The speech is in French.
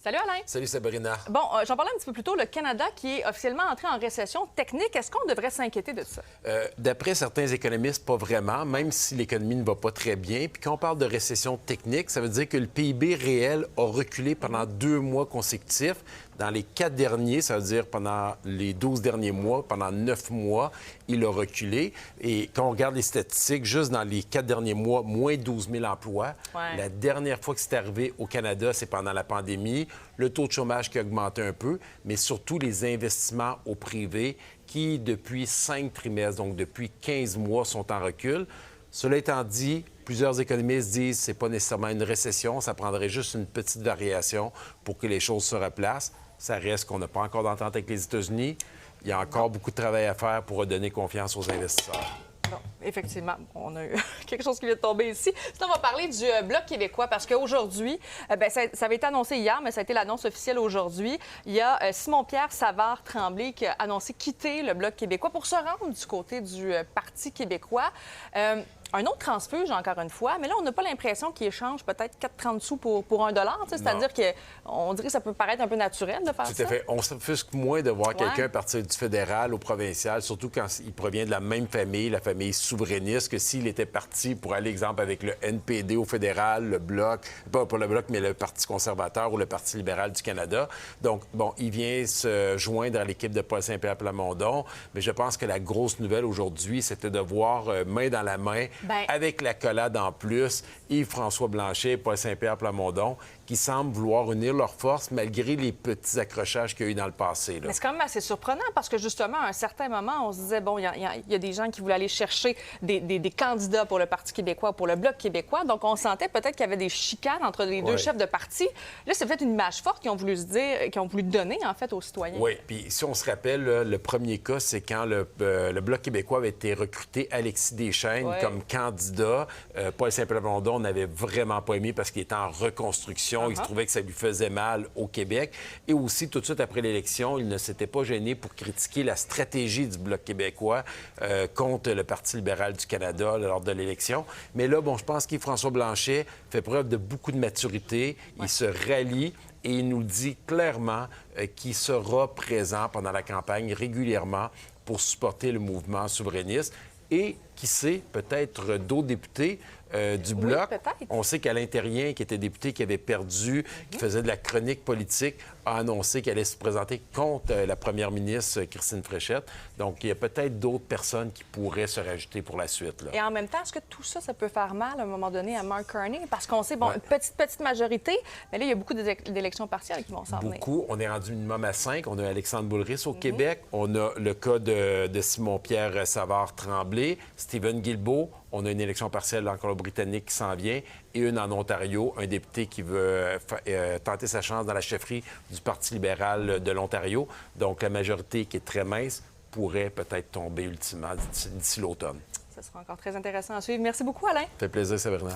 Salut Alain. Salut Sabrina. Bon, j'en parlais un petit peu plus tôt, le Canada qui est officiellement entré en récession technique. Est-ce qu'on devrait s'inquiéter de ça? D'après certains économistes, pas vraiment, même si l'économie ne va pas très bien. Puis quand on parle de récession technique, ça veut dire que le PIB réel a reculé pendant 2 mois consécutifs. Dans les 4 derniers, ça veut dire pendant les 12 derniers mois, pendant 9 mois, il a reculé. Et quand on regarde les statistiques, juste dans les 4 derniers mois, moins 12 000 emplois. Ouais. La dernière fois que c'est arrivé au Canada, c'est pendant la pandémie. Le taux de chômage qui a augmenté un peu, mais surtout les investissements au privé qui, depuis 5 trimestres, donc depuis 15 mois, sont en recul. Cela étant dit, plusieurs économistes disent que ce n'est pas nécessairement une récession, ça prendrait juste une petite variation pour que les choses se replacent. Ça reste qu'on n'a pas encore d'entente avec les États-Unis. Il y a encore beaucoup de travail à faire pour redonner confiance aux investisseurs. Bon, effectivement, on a eu quelque chose qui vient de tomber ici. Sinon, on va parler du Bloc québécois parce qu'aujourd'hui, ça avait été annoncé hier, mais ça a été l'annonce officielle aujourd'hui. Il y a Simon-Pierre Savard-Tremblay qui a annoncé quitter le Bloc québécois pour se rendre du côté du Parti québécois. Un autre transfuge, encore une fois, mais là, on n'a pas l'impression qu'il échange peut-être 4,30 sous pour $1. C'est-à-dire qu'on dirait que ça peut paraître un peu naturel de faire ça. Tout à fait. On s'offusque moins de voir quelqu'un partir du fédéral au provincial, surtout quand il provient de la même famille, la famille souverainiste, que s'il était parti pour aller, exemple, avec le NPD au fédéral, le Bloc, pas pour le Bloc, mais le Parti conservateur ou le Parti libéral du Canada. Donc, bon, il vient se joindre à l'équipe de Paul Saint-Pierre Plamondon, mais je pense que la grosse nouvelle aujourd'hui, c'était de voir main dans la main, avec l'accolade en plus, Yves-François Blanchet et Paul Saint-Pierre Plamondon, qui semblent vouloir unir leurs forces malgré les petits accrochages qu'il y a eu dans le passé. Là. Mais c'est quand même assez surprenant parce que, justement, à un certain moment, on se disait, bon, il y a des gens qui voulaient aller chercher des candidats pour le Parti québécois, pour le Bloc québécois. Donc, on sentait peut-être qu'il y avait des chicanes entre les deux chefs de parti. Là, c'est peut-être une image forte qu'ils ont voulu se dire, qu'ils ont voulu donner, en fait, aux citoyens. Oui, puis si on se rappelle, là, le premier cas, c'est quand le Bloc québécois avait été recruté Alexis Deschênes comme candidat. Paul Saint-Pierre Plamondon n'avait vraiment pas aimé parce qu'il était en reconstruction. Il se trouvait que ça lui faisait mal au Québec. Et aussi, tout de suite après l'élection, il ne s'était pas gêné pour critiquer la stratégie du Bloc québécois contre le Parti libéral du Canada lors de l'élection. Mais là, bon, je pense qu'Yves-François Blanchet fait preuve de beaucoup de maturité. Il se rallie et il nous dit clairement qu'il sera présent pendant la campagne régulièrement pour supporter le mouvement souverainiste. Et, qui sait, peut-être d'autres députés du Bloc. Oui, on sait qu'Alain Terrien, qui était député, qui avait perdu, qui faisait de la chronique politique, a annoncé qu'elle allait se présenter contre la première ministre Christine Fréchette. Donc, il y a peut-être d'autres personnes qui pourraient se rajouter pour la suite. Là. Et en même temps, est-ce que tout ça, ça peut faire mal à un moment donné à Mark Carney? Parce qu'on sait, bon, une petite majorité, mais là, il y a beaucoup d'élections partielles qui vont s'en venir. Beaucoup. On est rendu minimum à 5. On a Alexandre Boulris au Québec. On a le cas de Simon-Pierre Savard-Tremblay, Stephen Guilbeault. On a une élection partielle en Colombie-Britannique qui s'en vient et une en Ontario, un député qui veut tenter sa chance dans la chefferie du Parti libéral de l'Ontario. Donc, la majorité, qui est très mince, pourrait peut-être tomber ultimement d'ici l'automne. Ça sera encore très intéressant à suivre. Merci beaucoup, Alain. Ça fait plaisir, Sabrina.